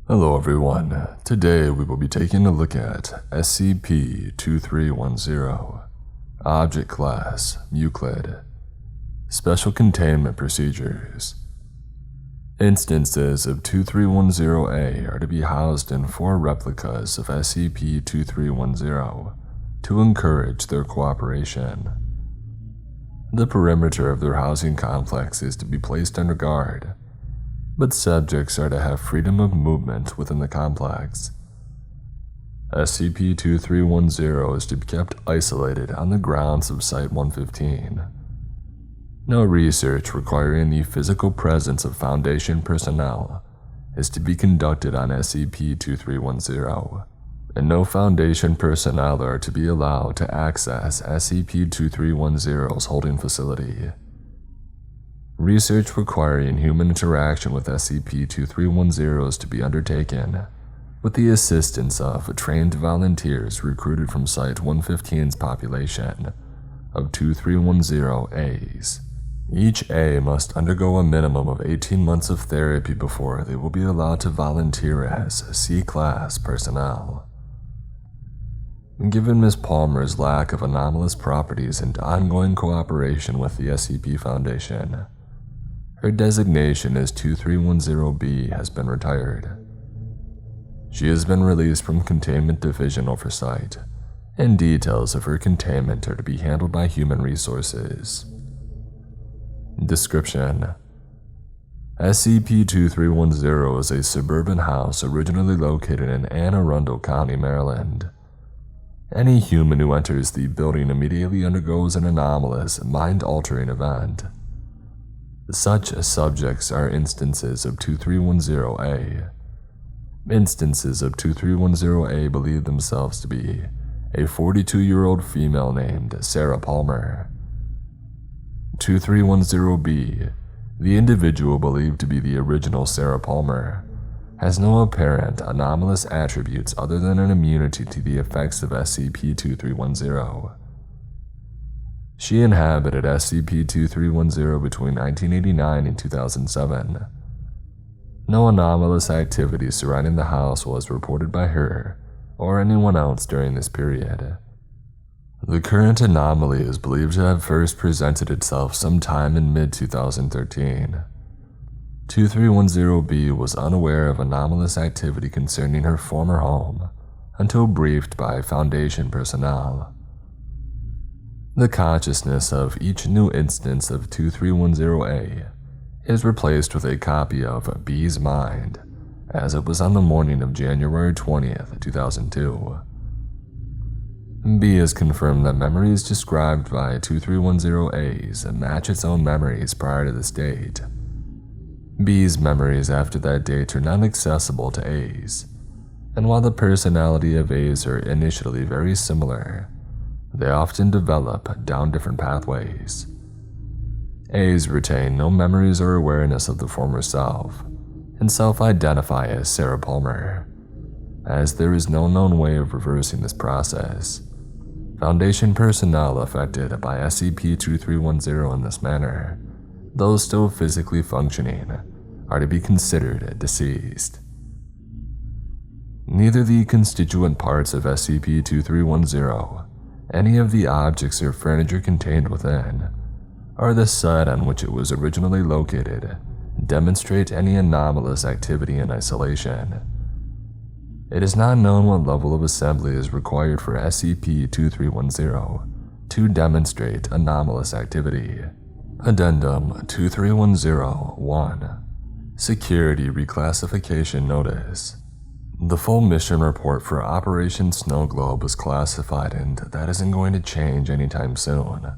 Hello everyone, today we will be taking a look at SCP-2310, Object Class Euclid, Special Containment Procedures. Instances of 2310-A are to be housed in 4 replicas of SCP-2310 to encourage their cooperation. The perimeter of their housing complex is to be placed under guard, but subjects are to have freedom of movement within the complex. SCP-2310 is to be kept isolated on the grounds of Site-115. No research requiring the physical presence of Foundation personnel is to be conducted on SCP-2310, and no Foundation personnel are to be allowed to access SCP-2310's holding facility. Research requiring human interaction with SCP-2310 is to be undertaken with the assistance of trained volunteers recruited from Site-115's population of 2310-As. Each A must undergo a minimum of 18 months of therapy before they will be allowed to volunteer as C-Class personnel. Given Ms. Palmer's lack of anomalous properties and ongoing cooperation with the SCP Foundation, her designation as 2310-B has been retired. She has been released from Containment Division oversight, and details of her containment are to be handled by Human Resources. Description: SCP-2310 is a suburban house originally located in Anne Arundel County, Maryland. Any human who enters the building immediately undergoes an anomalous, mind-altering event. Such subjects are instances of 2310-A. Instances of 2310-A believe themselves to be a 42-year-old female named Sarah Palmer. 2310-B, the individual believed to be the original Sarah Palmer, has no apparent anomalous attributes other than an immunity to the effects of SCP-2310. She inhabited SCP-2310 between 1989 and 2007. No anomalous activity surrounding the house was reported by her or anyone else during this period. The current anomaly is believed to have first presented itself sometime in mid-2013. 2310-B was unaware of anomalous activity concerning her former home until briefed by Foundation personnel. The consciousness of each new instance of 2310-A is replaced with a copy of B's mind, as it was on the morning of January 20th, 2002. B has confirmed that memories described by 2310-A's match its own memories prior to this date. B's memories after that date are not accessible to A's, and while the personality of A's are initially very similar, they often develop down different pathways. A's retain no memories or awareness of the former self, and self-identify as Sarah Palmer. As there is no known way of reversing this process, Foundation personnel affected by SCP-2310 in this manner, those still physically functioning, are to be considered deceased. Neither the constituent parts of SCP-2310, any of the objects or furniture contained within, or the site on which it was originally located, demonstrate any anomalous activity in isolation. It is not known what level of assembly is required for SCP-2310 to demonstrate anomalous activity. Addendum 2310-1 Security Reclassification Notice. The full mission report for Operation Snow Globe was classified, and that isn't going to change anytime soon.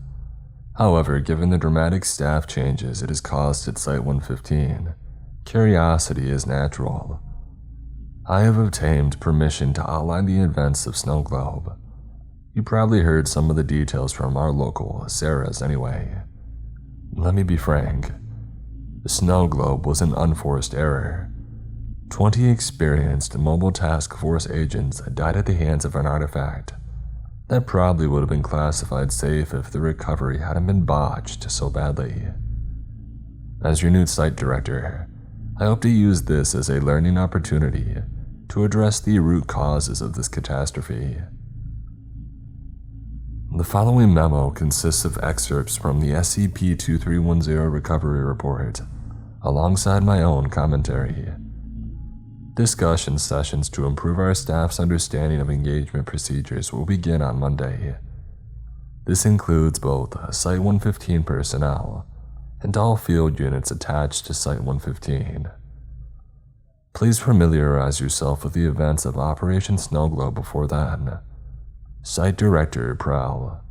However, given the dramatic staff changes it has caused at Site-115, curiosity is natural. I have obtained permission to outline the events of Snow Globe. You probably heard some of the details from our local Sarah's anyway. Let me be frank. The Snow Globe was an unforced error. 20 experienced Mobile Task Force agents died at the hands of an artifact that probably would have been classified safe if the recovery hadn't been botched so badly. As your new site director, I hope to use this as a learning opportunity to address the root causes of this catastrophe. The following memo consists of excerpts from the SCP-2310 recovery report, alongside my own commentary. Discussion sessions to improve our staff's understanding of engagement procedures will begin on Monday. This includes both Site-115 personnel and all field units attached to Site-115. Please familiarize yourself with the events of Operation Snow Globe before then. Site Director Prowl.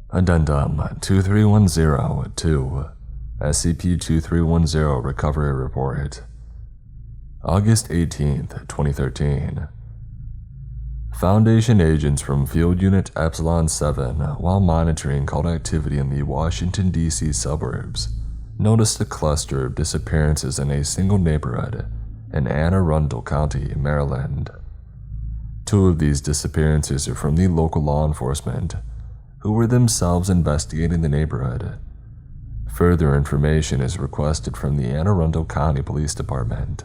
Addendum 2310-2 SCP-2310 Recovery Report. August 18th, 2013. Foundation agents from Field Unit Epsilon 7, while monitoring cult activity in the Washington, D.C. suburbs, noticed a cluster of disappearances in a single neighborhood in Anne Arundel County, Maryland. 2 of these disappearances are from the local law enforcement, who were themselves investigating the neighborhood. Further information is requested from the Anne Arundel County Police Department.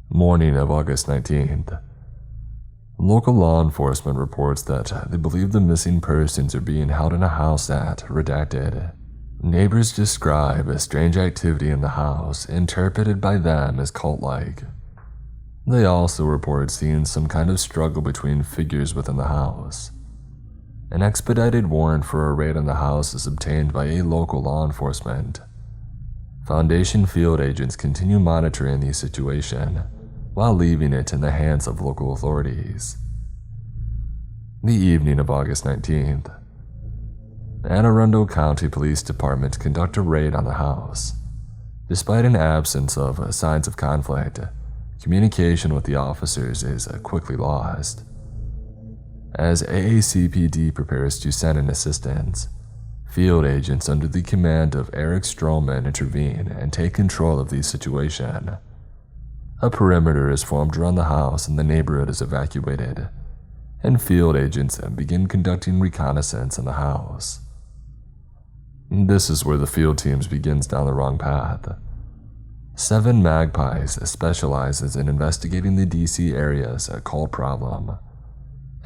Morning of August 19th. Local law enforcement reports that they believe the missing persons are being held in a house at redacted. Neighbors describe a strange activity in the house, interpreted by them as cult-like. They also report seeing some kind of struggle between figures within the house. An expedited warrant for a raid on the house is obtained by a local law enforcement. Foundation field agents continue monitoring the situation, while leaving it in the hands of local authorities. The evening of August 19th. Anne Arundel County Police Department conduct a raid on the house. Despite an absence of signs of conflict, communication with the officers is quickly lost. As AACPD prepares to send in assistance, field agents under the command of Eric Stroman intervene and take control of the situation. A perimeter is formed around the house and the neighborhood is evacuated, and field agents begin conducting reconnaissance in the house. This is where the field teams begins down the wrong path. 7 Magpies specializes in investigating the DC area's cult problem,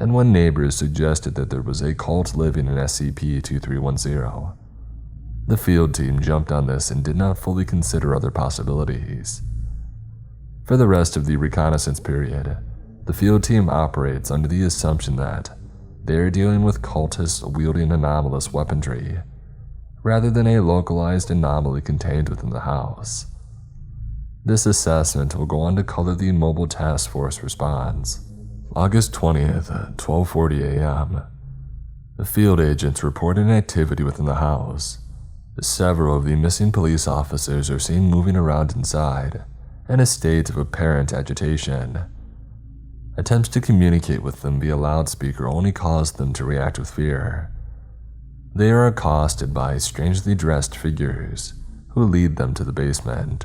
and when neighbors suggested that there was a cult living in SCP-2310, the field team jumped on this and did not fully consider other possibilities. For the rest of the reconnaissance period, the field team operates under the assumption that they are dealing with cultists wielding anomalous weaponry, rather than a localized anomaly contained within the house. This assessment will go on to color the Mobile Task Force response. August 20th, 12:40 a.m. The field agents report an activity within the house. Several of the missing police officers are seen moving around inside, in a state of apparent agitation. Attempts to communicate with them via loudspeaker only cause them to react with fear. They are accosted by strangely dressed figures, who lead them to the basement.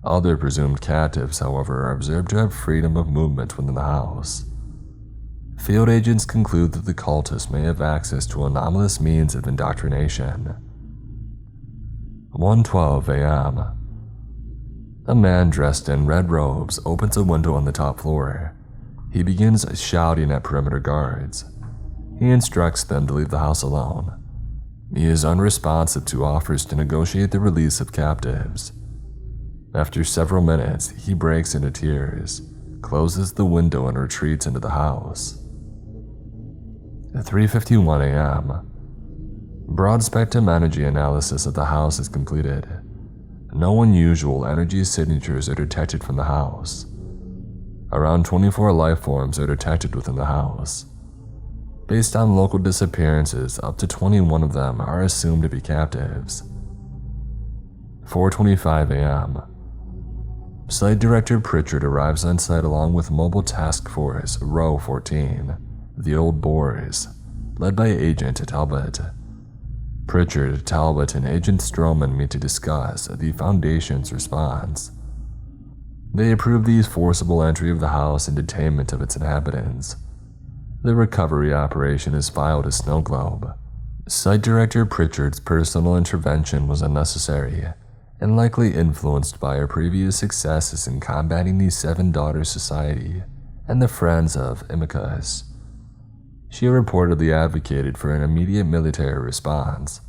Other presumed captives, however, are observed to have freedom of movement within the house. Field agents conclude that the cultists may have access to anomalous means of indoctrination. 1:12 a.m. A man dressed in red robes opens a window on the top floor. He begins shouting at perimeter guards. He instructs them to leave the house alone. He is unresponsive to offers to negotiate the release of captives. After several minutes, he breaks into tears, closes the window, and retreats into the house. At 3:51 a.m., broad-spectrum energy analysis of the house is completed. No unusual energy signatures are detected from the house. Around 24 life forms are detected within the house. Based on local disappearances, up to 21 of them are assumed to be captives. 4:25 a.m. Site Director Pritchard arrives on site along with Mobile Task Force Row 14, the Old Boars, led by Agent Talbot. Pritchard, Talbot, and Agent Stroman meet to discuss the Foundation's response. They approve the forcible entry of the house and detainment of its inhabitants. The recovery operation is filed as Snow Globe. Site Director Pritchard's personal intervention was unnecessary, and likely influenced by her previous successes in combating the Seven Daughters Society and the Friends of Amicus. She reportedly advocated for an immediate military response,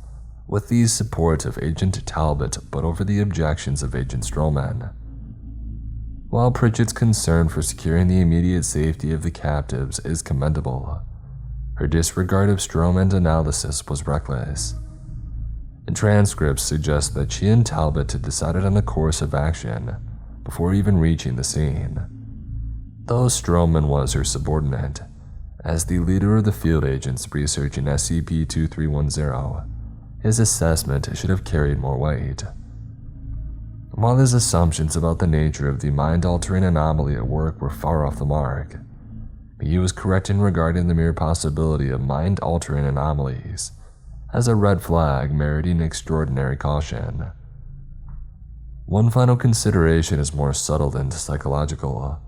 with the support of Agent Talbot but over the objections of Agent Stroman. While Pritchard's concern for securing the immediate safety of the captives is commendable, her disregard of Stroman's analysis was reckless. Transcripts suggest that she and Talbot had decided on a course of action before even reaching the scene. Though Stroman was her subordinate, as the leader of the field agents researching SCP-2310, his assessment should have carried more weight. While his assumptions about the nature of the mind-altering anomaly at work were far off the mark, he was correct in regarding the mere possibility of mind-altering anomalies as a red flag meriting extraordinary caution. One final consideration is more subtle than psychological.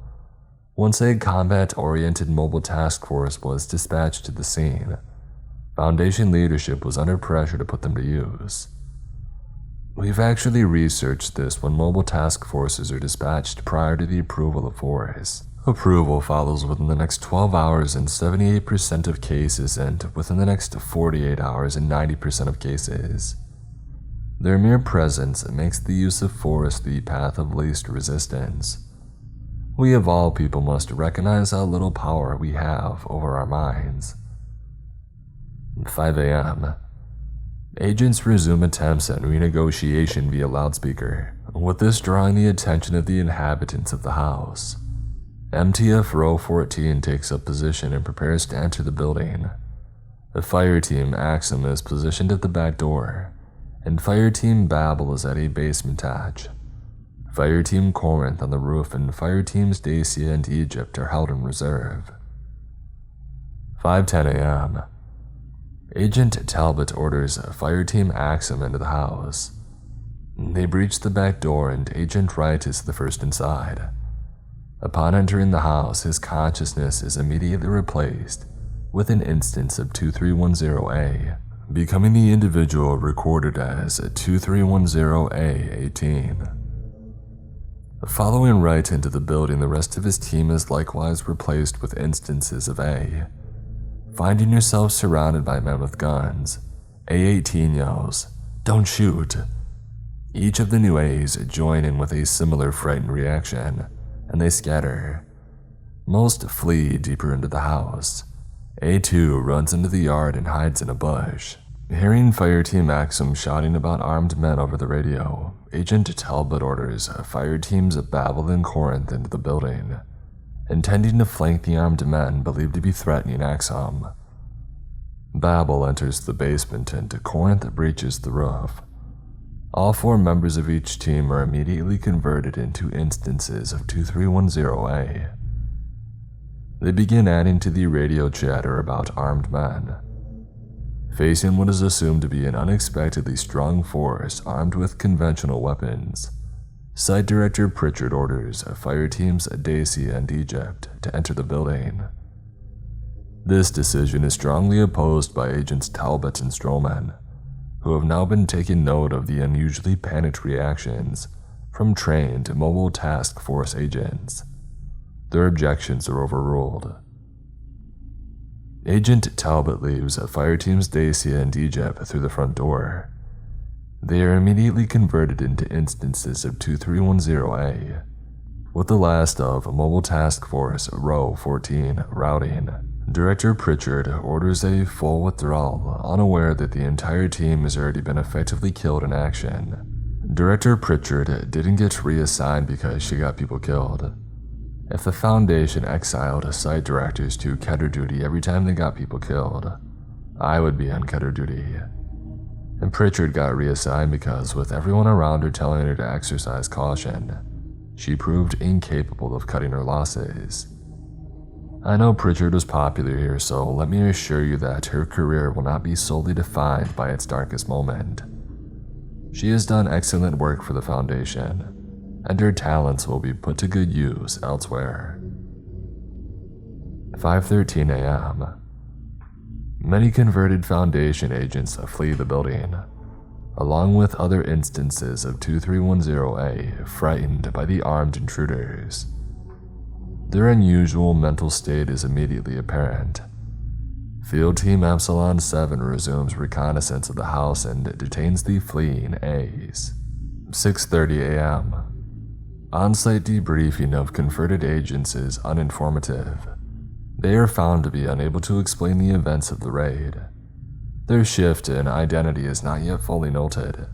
Once a combat-oriented mobile task force was dispatched to the scene, Foundation leadership was under pressure to put them to use. We've actually researched this when mobile task forces are dispatched prior to the approval of force. Approval follows within the next 12 hours in 78% of cases and within the next 48 hours in 90% of cases. Their mere presence makes the use of force the path of least resistance. We of all people must recognize how little power we have over our minds. 5 a.m. Agents resume attempts at renegotiation via loudspeaker, with this drawing the attention of the inhabitants of the house. MTF Row 14 takes up position and prepares to enter the building. The fire team Axum is positioned at the back door, and fire team Babel is at a basement hatch. Fire team Corinth on the roof and fire teams Dacia and Egypt are held in reserve. 5:10 a.m. Agent Talbot orders fire team Axum into the house. They breach the back door and Agent Wright is the first inside. Upon entering the house, his consciousness is immediately replaced with an instance of 2310A, becoming the individual recorded as 2310A18. Following Wright into the building, the rest of his team is likewise replaced with instances of A. Finding yourself surrounded by men with guns, A18 yells, "Don't shoot!" Each of the new A's join in with a similar frightened reaction, and they scatter. Most flee deeper into the house. A2 runs into the yard and hides in a bush. Hearing Fire Team Axum shouting about armed men over the radio, Agent Talbot orders fire teams of Babel and Corinth into the building, intending to flank the armed men believed to be threatening Axum. Babel enters the basement and Corinth breaches the roof. All 4 members of each team are immediately converted into instances of 2310A. They begin adding to the radio chatter about armed men. Facing what is assumed to be an unexpectedly strong force armed with conventional weapons, Site Director Pritchard orders fire teams Dacia and Egypt to enter the building. This decision is strongly opposed by Agents Talbot and Stroman, who have now been taking note of the unusually panicked reactions from trained mobile task force agents. Their objections are overruled. Agent Talbot leaves fire teams Dacia and Egypt through the front door. They are immediately converted into instances of 2310A, with the last of Mobile Task Force Row 14 routing. Director Pritchard orders a full withdrawal, unaware that the entire team has already been effectively killed in action. Director Pritchard didn't get reassigned because she got people killed. If the Foundation exiled site directors to Keter duty every time they got people killed, I would be on Keter duty. And Pritchard got reassigned because, with everyone around her telling her to exercise caution, she proved incapable of cutting her losses. I know Pritchard was popular here, so let me assure you that her career will not be solely defined by its darkest moment. She has done excellent work for the Foundation, and her talents will be put to good use elsewhere. 5:13 a.m. Many converted Foundation agents flee the building. along with other instances of 2310A frightened by the armed intruders. Their unusual mental state is immediately apparent. Field Team Epsilon 7 resumes reconnaissance of the house and detains the fleeing A's. 6:30 a.m. On-site debriefing of converted agents is uninformative. They are found to be unable to explain the events of the raid. Their shift in identity is not yet fully noted,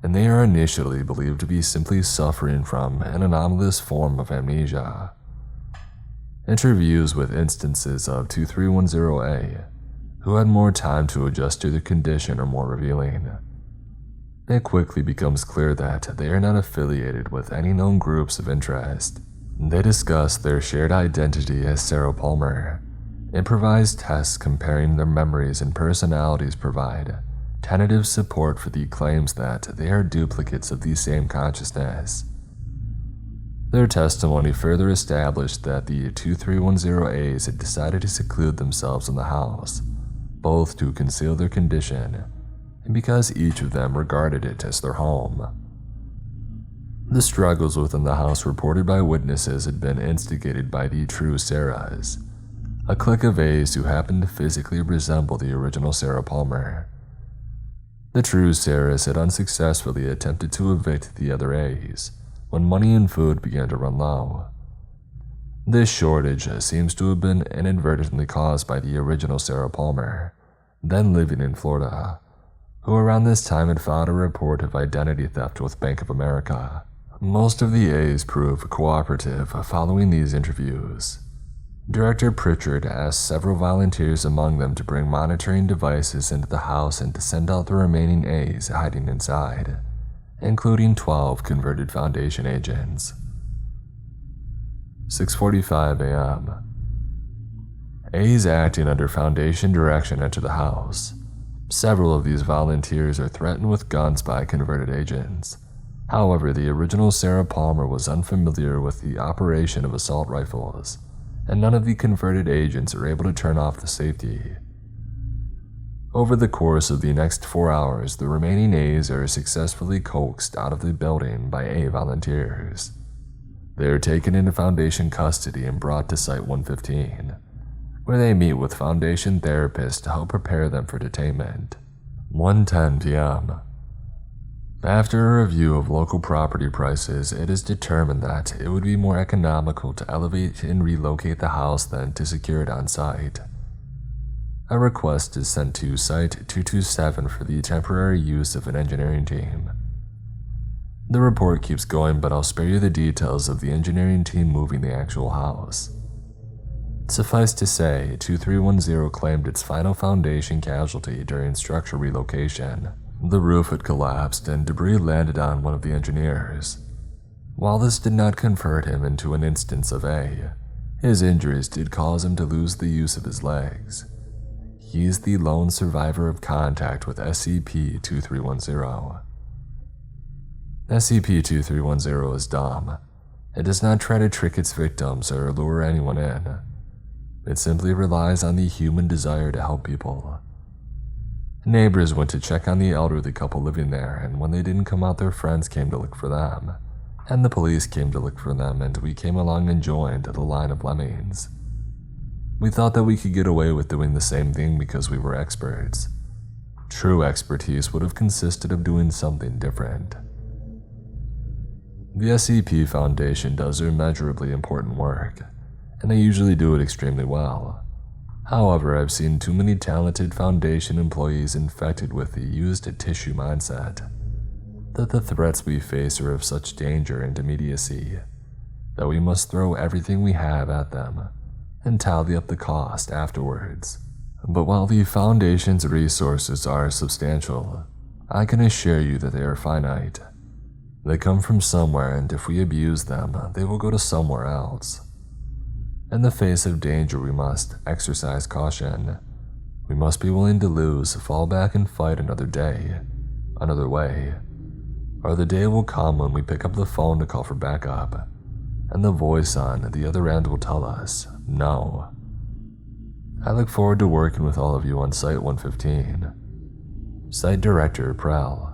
and they are initially believed to be simply suffering from an anomalous form of amnesia. Interviews with instances of 2310A who had more time to adjust to their condition are more revealing. It quickly becomes clear that they are not affiliated with any known groups of interest. They discuss their shared identity as Sarah Palmer. Improvised tests comparing their memories and personalities provide tentative support for the claims that they are duplicates of the same consciousness. Their testimony further established that the 2310As had decided to seclude themselves in the house, both to conceal their condition and because each of them regarded it as their home. The struggles within the house reported by witnesses had been instigated by the true Sarahs, a clique of A's who happened to physically resemble the original Sarah Palmer. The true Sarahs had unsuccessfully attempted to evict the other A's when money and food began to run low. This shortage seems to have been inadvertently caused by the original Sarah Palmer, then living in Florida, who around this time had filed a report of identity theft with Bank of America. Most of the A's proved cooperative following these interviews. Director Pritchard asked several volunteers among them to bring monitoring devices into the house and to send out the remaining A's hiding inside, including 12 converted Foundation agents. 6:45 a.m. A's acting under Foundation direction enter the house. Several of these volunteers are threatened with guns by converted agents. However, the original Sarah Palmer was unfamiliar with the operation of assault rifles, and none of the converted agents are able to turn off the safety. Over the course of the next 4 hours, the remaining A's are successfully coaxed out of the building by A volunteers. They are taken into Foundation custody and brought to Site 115, where they meet with Foundation therapists to help prepare them for detainment. 1:10 p.m. After a review of local property prices, it is determined that it would be more economical to elevate and relocate the house than to secure it on site. A request is sent to Site 227 for the temporary use of an engineering team. The report keeps going, but I'll spare you the details of the engineering team moving the actual house. Suffice to say, 2310 claimed its final Foundation casualty during structure relocation. The roof had collapsed and debris landed on one of the engineers. While this did not convert him into an instance of A, his injuries did cause him to lose the use of his legs. He is the lone survivor of contact with SCP-2310. SCP-2310 is dumb. It does not try to trick its victims or lure anyone in. It simply relies on the human desire to help people. Neighbors went to check on the elderly couple living there, and when they didn't come out, their friends came to look for them, and the police came to look for them, and we came along and joined the line of lemmings. We thought that we could get away with doing the same thing because we were experts. True expertise would have consisted of doing something different. The SCP Foundation does immeasurably important work, and they usually do it extremely well. However, I've seen too many talented Foundation employees infected with the used tissue mindset, that the threats we face are of such danger and immediacy that we must throw everything we have at them and tally up the cost afterwards. But while the Foundation's resources are substantial, I can assure you that they are finite. They come from somewhere, and if we abuse them, they will go to somewhere else. In the face of danger, we must exercise caution. We must be willing to lose, fall back and fight another day, another way. Or the day will come when we pick up the phone to call for backup, and the voice on the other end will tell us, no. I look forward to working with all of you on Site 115. Site Director, Prel.